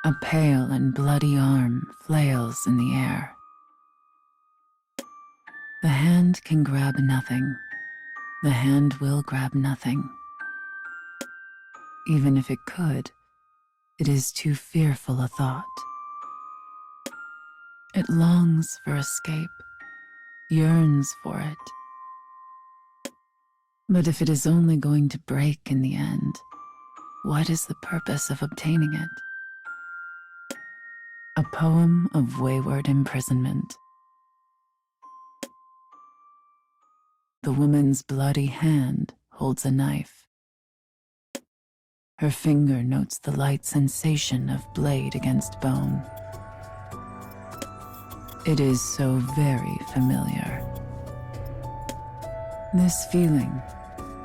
A pale and bloody arm flails in the air. The hand can grab nothing. The hand will grab nothing. Even if it could, it is too fearful a thought. It longs for escape, yearns for it. But if it is only going to break in the end, what is the purpose of obtaining it? A poem of wayward imprisonment. The woman's bloody hand holds a knife. Her finger notes the light sensation of blade against bone. It is so very familiar. This feeling,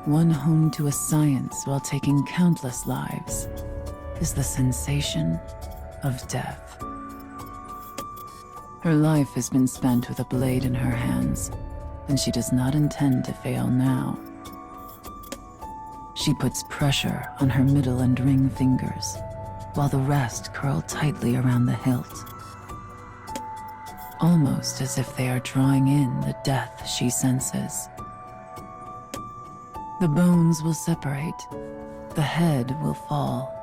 one honed to a science while taking countless lives, is the sensation of death. Her life has been spent with a blade in her hands, and she does not intend to fail now. She puts pressure on her middle and ring fingers, while the rest curl tightly around the hilt, almost as if they are drawing in the death she senses. The bones will separate, the head will fall,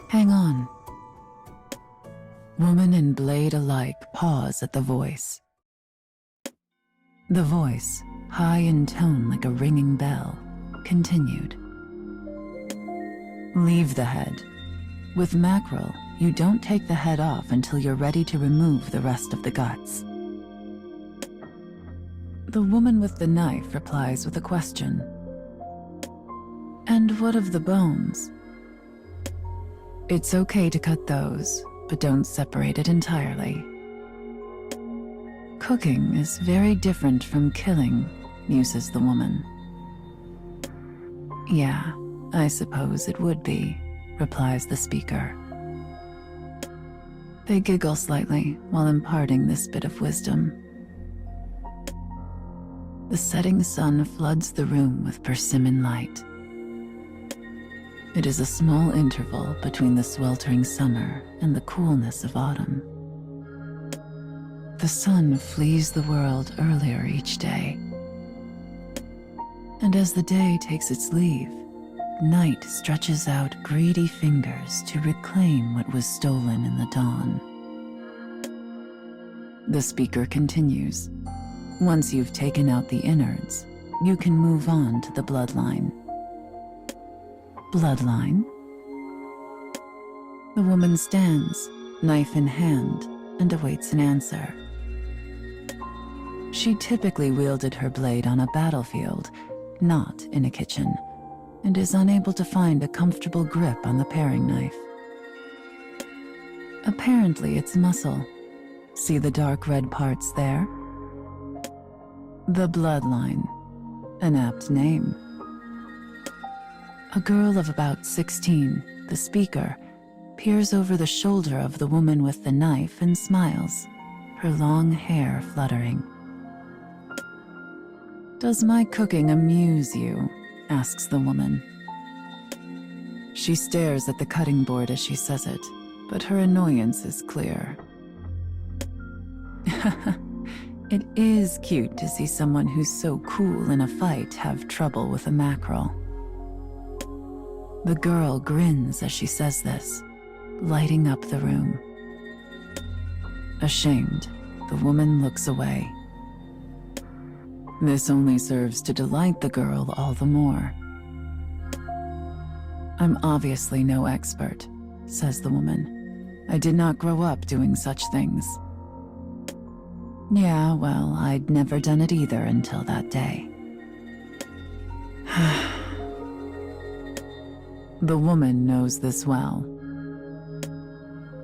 Hang on. Woman and blade alike pause at the voice. The voice, high in tone like a ringing bell, continued. Leave the head. With mackerel, you don't take the head off until you're ready to remove the rest of the guts. The woman with the knife replies with a question. And what of the bones? It's okay to cut those, but don't separate it entirely. Cooking is very different from killing, muses the woman. Yeah, I suppose it would be, replies the speaker. They giggle slightly while imparting this bit of wisdom. The setting sun floods the room with persimmon light. It is a small interval between the sweltering summer and the coolness of autumn. The sun flees the world earlier each day. And as the day takes its leave, night stretches out greedy fingers to reclaim what was stolen in the dawn. The speaker continues. Once you've taken out the innards, you can move on to the bloodline. Bloodline? The woman stands, knife in hand, and awaits an answer. She typically wielded her blade on a battlefield, not in a kitchen, and is unable to find a comfortable grip on the paring knife. Apparently it's muscle. See the dark red parts there? The bloodline. An apt name. A girl of about 16, the speaker, peers over the shoulder of the woman with the knife and smiles, her long hair fluttering. Does my cooking amuse you? Asks the woman. She stares at the cutting board as she says it, but her annoyance is clear. It is cute to see someone who's so cool in a fight have trouble with a mackerel. The girl grins as she says this, lighting up the room. Ashamed, the woman looks away. This only serves to delight the girl all the more. I'm obviously no expert, says the woman. I did not grow up doing such things. Yeah, well, I'd never done it either until that day. The woman knows this well.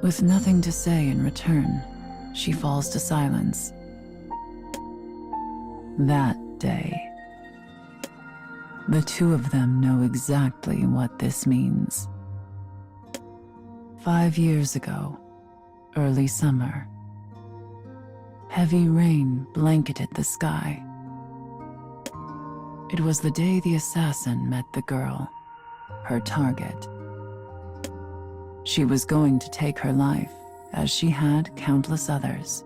With nothing to say in return, she falls to silence. That day. The two of them know exactly what this means. 5 years ago, early summer. Heavy rain blanketed the sky. It was the day the assassin met the girl, her target. She was going to take her life, as she had countless others.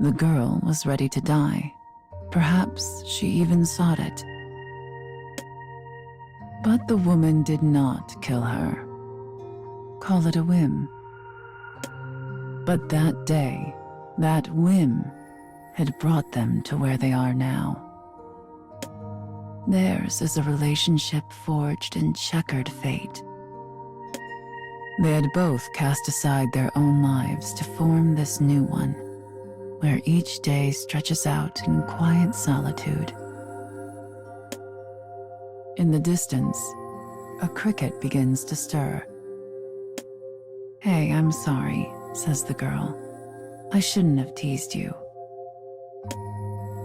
The girl was ready to die. Perhaps she even sought it. But the woman did not kill her. Call it a whim. But that day, that whim had brought them to where they are now. Theirs is a relationship forged in checkered fate. They had both cast aside their own lives to form this new one, where each day stretches out in quiet solitude. In the distance, a cricket begins to stir. "Hey, I'm sorry," says the girl. "I shouldn't have teased you.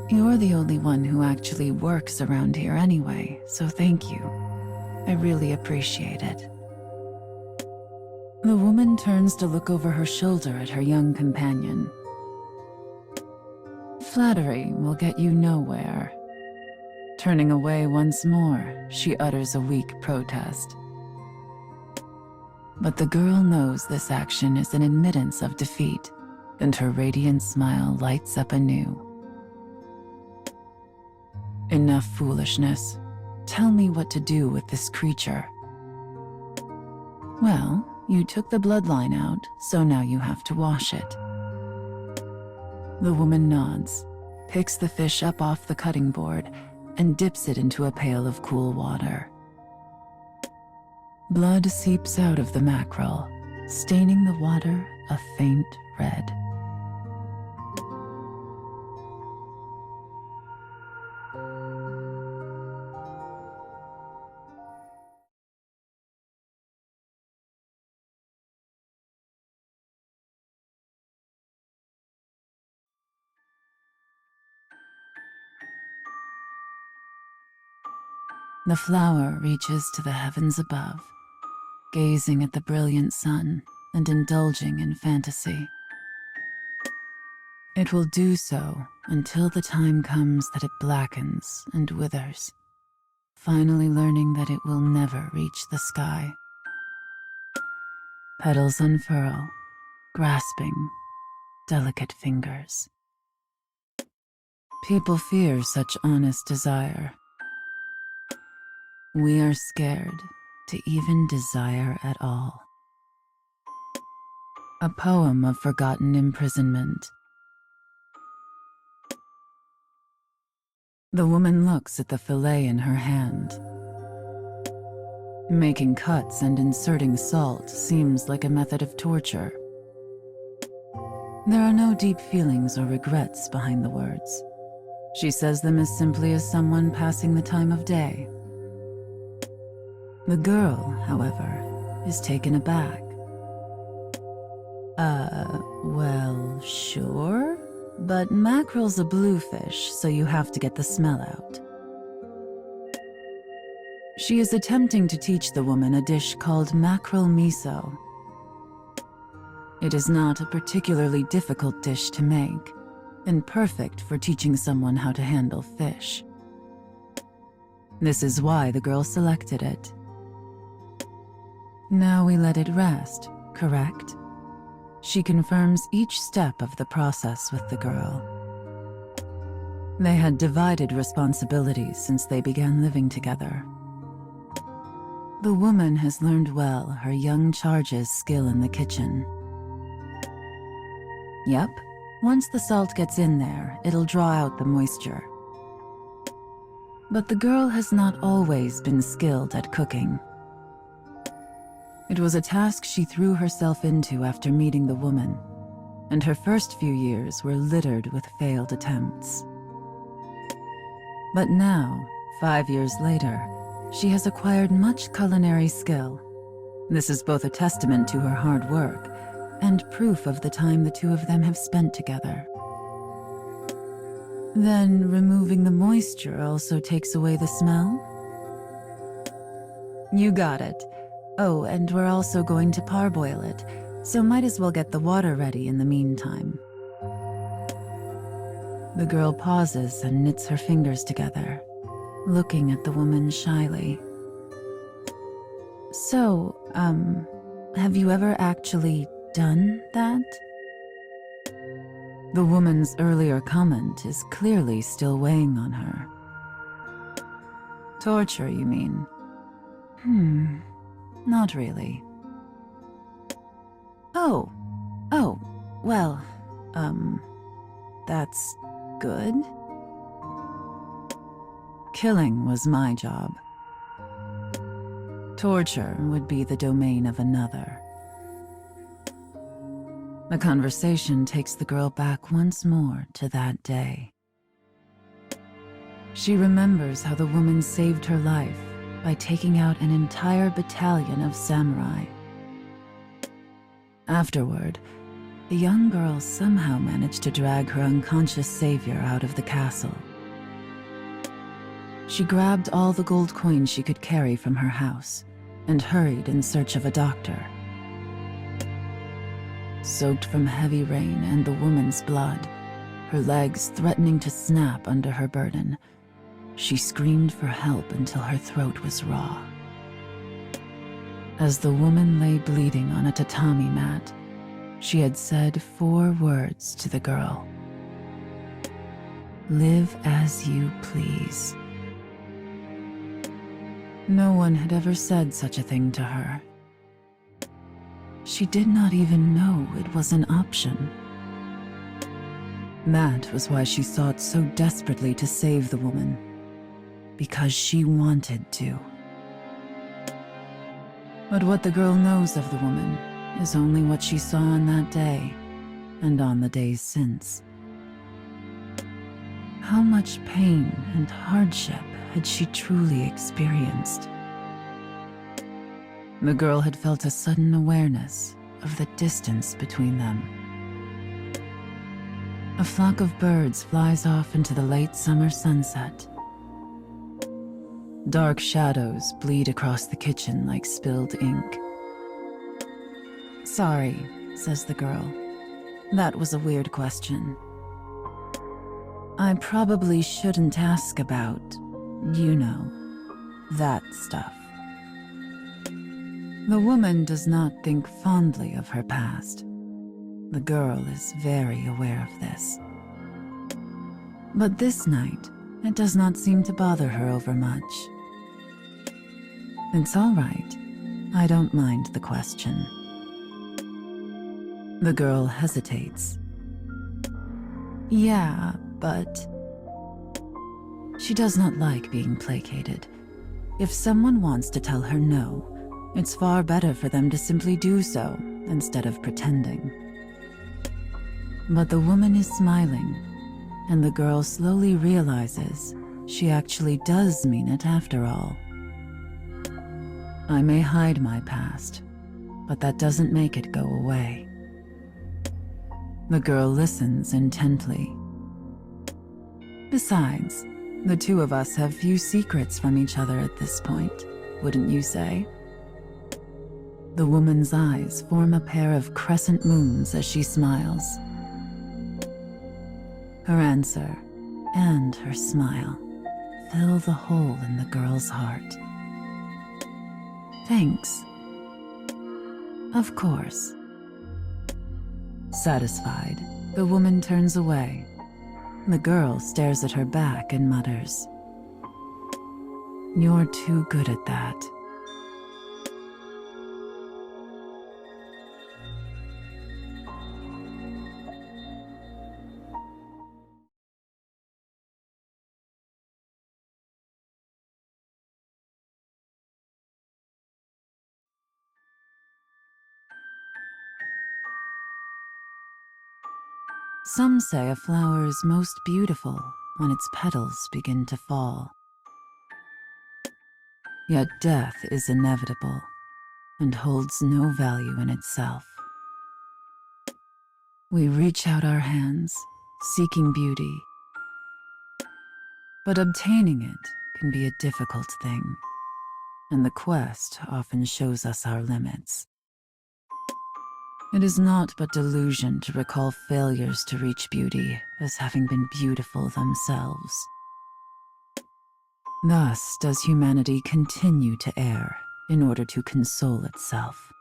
You're the only one who actually works around here anyway, so thank you. I really appreciate it." The woman turns to look over her shoulder at her young companion. Flattery will get you nowhere. Turning away once more, she utters a weak protest. But the girl knows this action is an admittance of defeat, and her radiant smile lights up anew. "Enough foolishness. Tell me what to do with this creature." "Well, you took the bloodline out, so now you have to wash it." The woman nods, picks the fish up off the cutting board, and dips it into a pail of cool water. Blood seeps out of the mackerel, staining the water a faint red. The flower reaches to the heavens above, gazing at the brilliant sun and indulging in fantasy. It will do so until the time comes that it blackens and withers, finally learning that it will never reach the sky. Petals unfurl, grasping delicate fingers. People fear such honest desire. We are scared to even desire at all. A poem of forgotten imprisonment. The woman looks at the fillet in her hand. Making cuts and inserting salt seems like a method of torture. There are no deep feelings or regrets behind the words. She says them as simply as someone passing the time of day. The girl, however, is taken aback. Well, sure, but mackerel's a bluefish, so you have to get the smell out." She is attempting to teach the woman a dish called mackerel miso. It is not a particularly difficult dish to make, and perfect for teaching someone how to handle fish. This is why the girl selected it. Now we let it rest, correct? She confirms each step of the process with the girl. They had divided responsibilities since they began living together. The woman has learned well her young charge's skill in the kitchen. Yep, once the salt gets in there, it'll draw out the moisture. But the girl has not always been skilled at cooking. It was a task she threw herself into after meeting the woman, and her first few years were littered with failed attempts. But now, 5 years later, she has acquired much culinary skill. This is both a testament to her hard work and proof of the time the two of them have spent together. Then, removing the moisture also takes away the smell? You got it. Oh, and we're also going to parboil it, so might as well get the water ready in the meantime. The girl pauses and knits her fingers together, looking at the woman shyly. So, have you ever actually done that? The woman's earlier comment is clearly still weighing on her. Torture, you mean? Not really. Oh, well, that's good. Killing was my job. Torture would be the domain of another. The conversation takes the girl back once more to that day. She remembers how the woman saved her life by taking out an entire battalion of samurai. Afterward, the young girl somehow managed to drag her unconscious savior out of the castle. She grabbed all the gold coins she could carry from her house and hurried in search of a doctor. Soaked from heavy rain and the woman's blood, her legs threatening to snap under her burden, she screamed for help until her throat was raw. As the woman lay bleeding on a tatami mat, she had said 4 words to the girl. "Live as you please." No one had ever said such a thing to her. She did not even know it was an option. That was why she sought so desperately to save the woman, because she wanted to. But what the girl knows of the woman is only what she saw on that day and on the days since. How much pain and hardship had she truly experienced? The girl had felt a sudden awareness of the distance between them. A flock of birds flies off into the late summer sunset. Dark shadows bleed across the kitchen like spilled ink. "Sorry," says the girl. "That was a weird question. I probably shouldn't ask about, you know, that stuff." The woman does not think fondly of her past. The girl is very aware of this. But this night, it does not seem to bother her overmuch. "It's all right. I don't mind the question." The girl hesitates. "Yeah, but..." She does not like being placated. If someone wants to tell her no, it's far better for them to simply do so instead of pretending. But the woman is smiling, and the girl slowly realizes she actually does mean it after all. "I may hide my past, but that doesn't make it go away." The girl listens intently. "Besides, the two of us have few secrets from each other at this point, wouldn't you say?" The woman's eyes form a pair of crescent moons as she smiles. Her answer and her smile fill the hole in the girl's heart. "Thanks." "Of course." Satisfied, the woman turns away. The girl stares at her back and mutters, "You're too good at that." Some say a flower is most beautiful when its petals begin to fall. Yet death is inevitable and holds no value in itself. We reach out our hands, seeking beauty, but obtaining it can be a difficult thing, and the quest often shows us our limits. It is not but delusion to recall failures to reach beauty as having been beautiful themselves. Thus does humanity continue to err in order to console itself.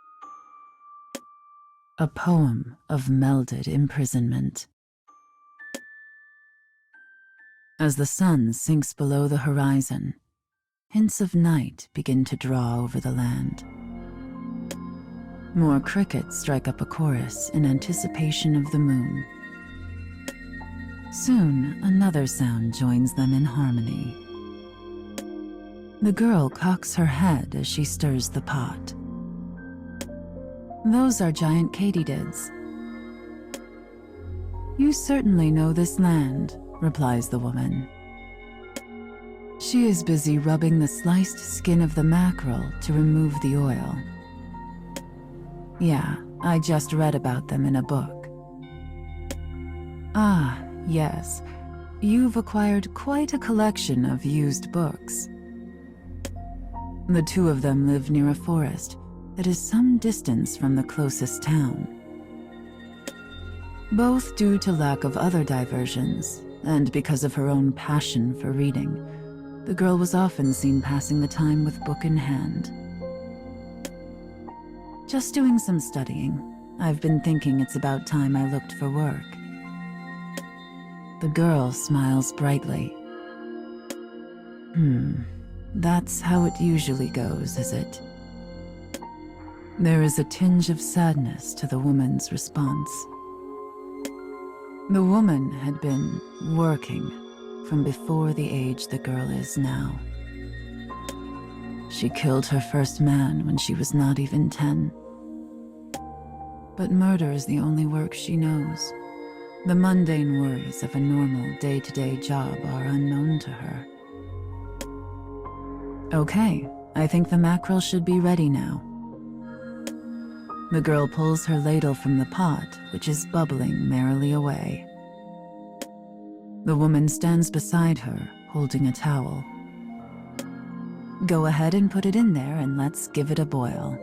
A poem of melded imprisonment. As the sun sinks below the horizon, hints of night begin to draw over the land. More crickets strike up a chorus in anticipation of the moon. Soon, another sound joins them in harmony. The girl cocks her head as she stirs the pot. Those are giant katydids. You certainly know this land, replies the woman. She is busy rubbing the sliced skin of the mackerel to remove the oil. Yeah, I just read about them in a book. Ah, yes. You've acquired quite a collection of used books. The two of them live near a forest that is some distance from the closest town. Both due to lack of other diversions, and because of her own passion for reading, the girl was often seen passing the time with book in hand. Just doing some studying. I've been thinking it's about time I looked for work. The girl smiles brightly. That's how it usually goes, is it? There is a tinge of sadness to the woman's response. The woman had been working from before the age the girl is now. She killed her first man when she was not even 10. But murder is the only work she knows. The mundane worries of a normal day-to-day job are unknown to her. Okay, I think the mackerel should be ready now. The girl pulls her ladle from the pot, which is bubbling merrily away. The woman stands beside her, holding a towel. Go ahead and put it in there and let's give it a boil.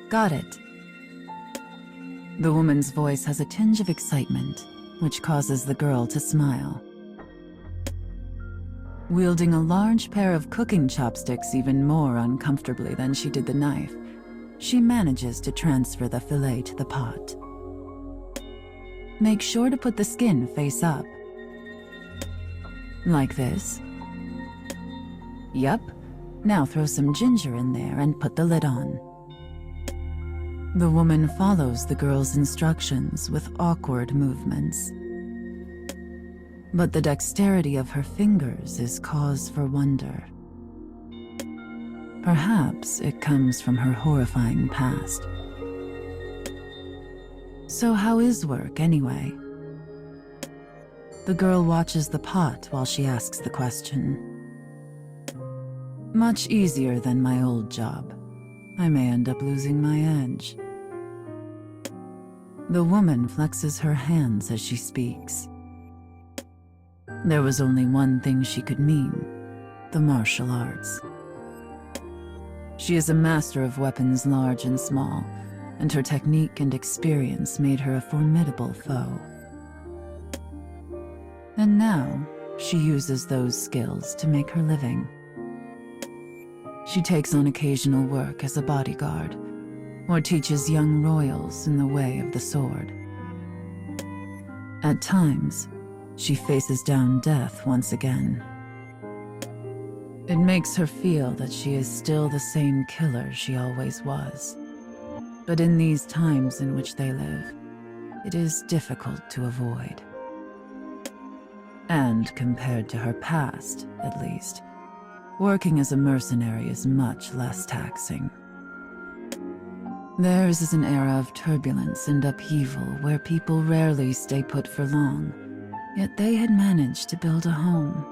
Got it. The woman's voice has a tinge of excitement, which causes the girl to smile. Wielding a large pair of cooking chopsticks even more uncomfortably than she did the knife, she manages to transfer the fillet to the pot. Make sure to put the skin face up. Like this. Yup. Now throw some ginger in there and put the lid on. The woman follows the girl's instructions with awkward movements. But the dexterity of her fingers is cause for wonder. Perhaps it comes from her horrifying past. So how is work, anyway? The girl watches the pot while she asks the question. Much easier than my old job. I may end up losing my edge. The woman flexes her hands as she speaks. There was only one thing she could mean: the martial arts. She is a master of weapons large and small, and her technique and experience made her a formidable foe. And now, she uses those skills to make her living. She takes on occasional work as a bodyguard, or teaches young royals in the way of the sword. At times, she faces down death once again. It makes her feel that she is still the same killer she always was. But in these times in which they live, it is difficult to avoid. And compared to her past, at least, working as a mercenary is much less taxing. Theirs is an era of turbulence and upheaval where people rarely stay put for long, yet they had managed to build a home.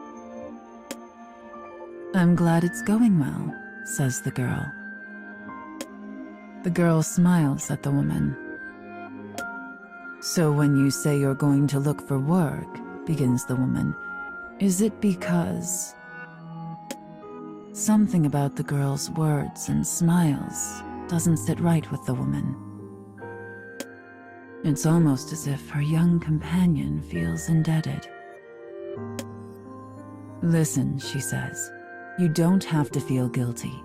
I'm glad it's going well, says the girl. The girl smiles at the woman. So when you say you're going to look for work, begins the woman, is it because... Something about the girl's words and smiles doesn't sit right with the woman. It's almost as if her young companion feels indebted. Listen, she says, you don't have to feel guilty.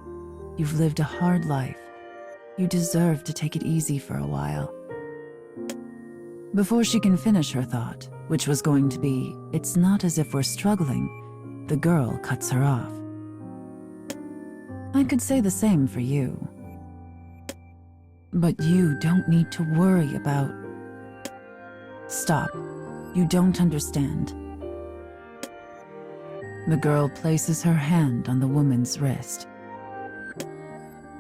You've lived a hard life. You deserve to take it easy for a while. Before she can finish her thought, which was going to be, "It's not as if we're struggling," the girl cuts her off. I could say the same for you. But you don't need to worry about... Stop. You don't understand. The girl places her hand on the woman's wrist.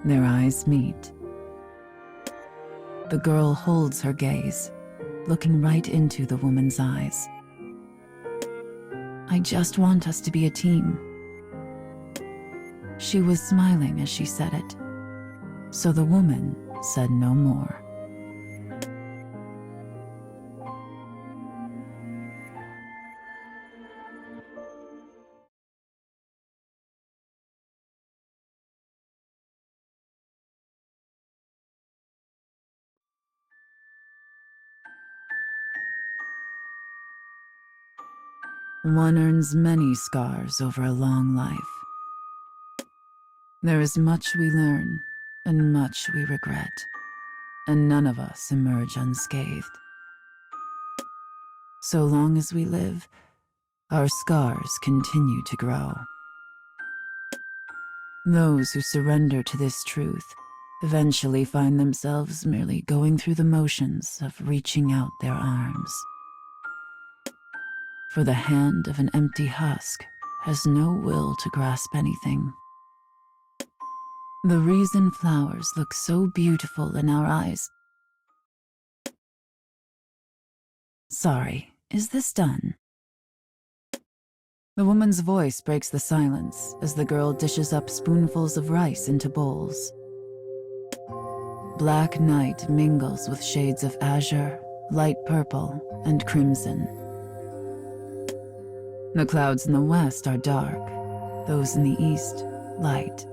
Their eyes meet. The girl holds her gaze, looking right into the woman's eyes. "I just want us to be a team." She was smiling as she said it, so the woman said no more. One earns many scars over a long life. There is much we learn and much we regret, and none of us emerge unscathed. So long as we live, our scars continue to grow. Those who surrender to this truth eventually find themselves merely going through the motions of reaching out their arms. For the hand of an empty husk has no will to grasp anything. The reason flowers look so beautiful in our eyes. Sorry, is this done? The woman's voice breaks the silence as the girl dishes up spoonfuls of rice into bowls. Black night mingles with shades of azure, light purple, and crimson. The clouds in the west are dark, those in the east, light.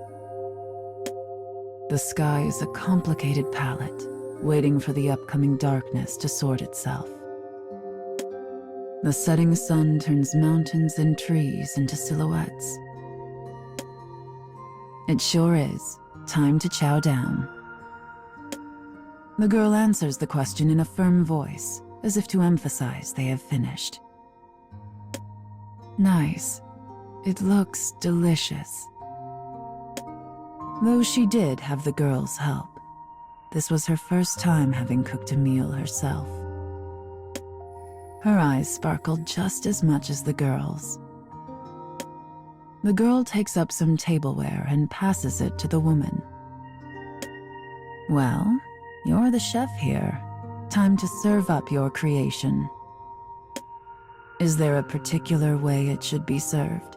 The sky is a complicated palette, waiting for the upcoming darkness to sort itself. The setting sun turns mountains and trees into silhouettes. It sure is time to chow down. The girl answers the question in a firm voice, as if to emphasize they have finished. Nice. It looks delicious. Though she did have the girl's help, this was her first time having cooked a meal herself. Her eyes sparkled just as much as the girl's. The girl takes up some tableware and passes it to the woman. "Well, you're the chef here. Time to serve up your creation. Is there a particular way it should be served?"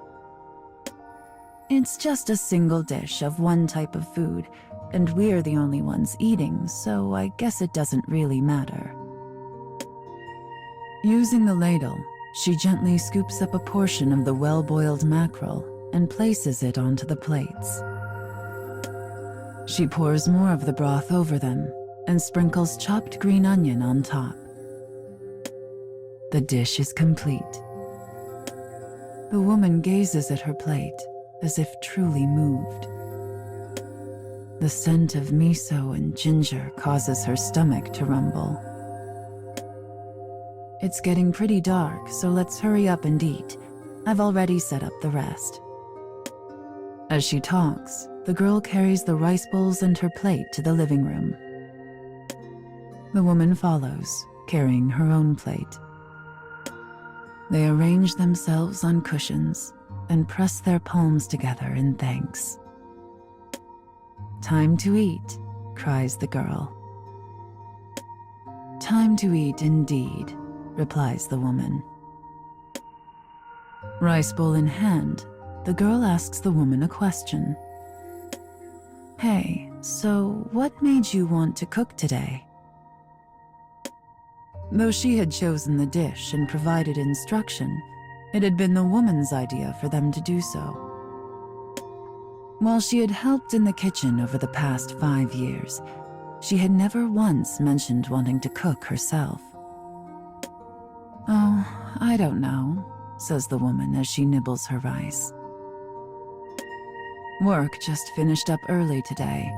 "It's just a single dish of one type of food, and we're the only ones eating, so I guess it doesn't really matter." Using the ladle, she gently scoops up a portion of the well-boiled mackerel and places it onto the plates. She pours more of the broth over them and sprinkles chopped green onion on top. The dish is complete. The woman gazes at her plate as if truly moved. The scent of miso and ginger causes her stomach to rumble. "It's getting pretty dark, so let's hurry up and eat. I've already set up the rest." As she talks, the girl carries the rice bowls and her plate to the living room. The woman follows, carrying her own plate. They arrange themselves on cushions and press their palms together in thanks. "Time to eat," cries the girl. "Time to eat indeed," replies the woman. Rice bowl in hand, the girl asks the woman a question. "Hey, so what made you want to cook today?" Though she had chosen the dish and provided instruction, it had been the woman's idea for them to do so. While she had helped in the kitchen over the past 5 years, she had never once mentioned wanting to cook herself. "Oh, I don't know," says the woman as she nibbles her rice. Work just finished up early today.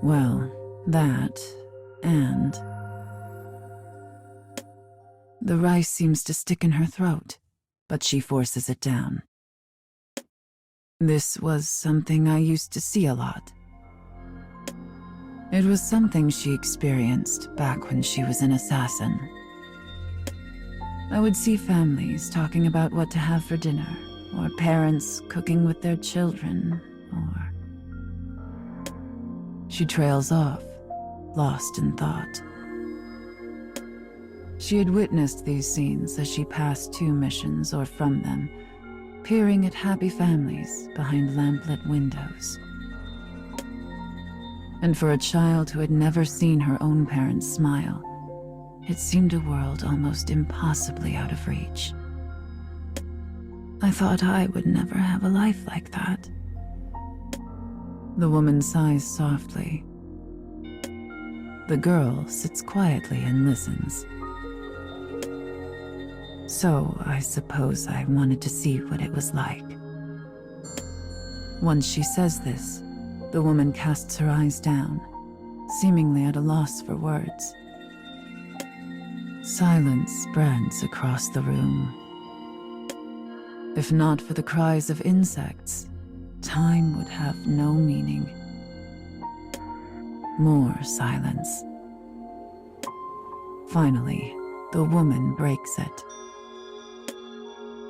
Well, that, and the rice seems to stick in her throat, but she forces it down. This was something I used to see a lot. It was something she experienced back when she was an assassin. I would see families talking about what to have for dinner, or parents cooking with their children, or... She trails off, lost in thought. She had witnessed these scenes as she passed to missions or from them, peering at happy families behind lamplit windows. And for a child who had never seen her own parents smile, it seemed a world almost impossibly out of reach. I thought I would never have a life like that. The woman sighs softly. The girl sits quietly and listens. So I suppose I wanted to see what it was like. Once she says this, the woman casts her eyes down, seemingly at a loss for words. Silence spreads across the room. If not for the cries of insects, time would have no meaning. More silence. Finally, the woman breaks it.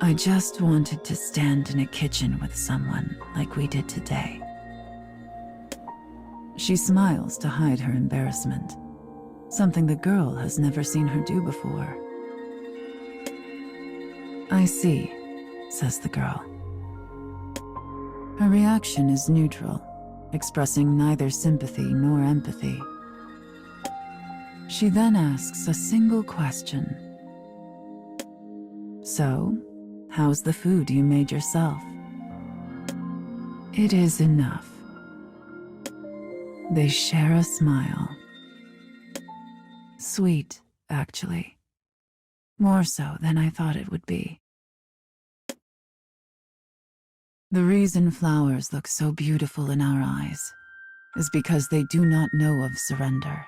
I just wanted to stand in a kitchen with someone like we did today. She smiles to hide her embarrassment, something the girl has never seen her do before. I see, says the girl. Her reaction is neutral, expressing neither sympathy nor empathy. She then asks a single question. So, how's the food you made yourself? It is enough. They share a smile. Sweet, actually. More so than I thought it would be. The reason flowers look so beautiful in our eyes is because they do not know of surrender.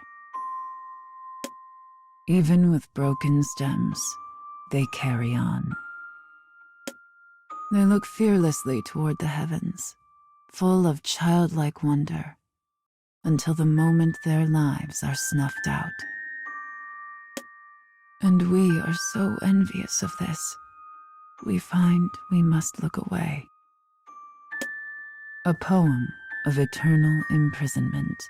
Even with broken stems, they carry on. They look fearlessly toward the heavens, full of childlike wonder, until the moment their lives are snuffed out. And we are so envious of this, we find we must look away. A poem of eternal imprisonment.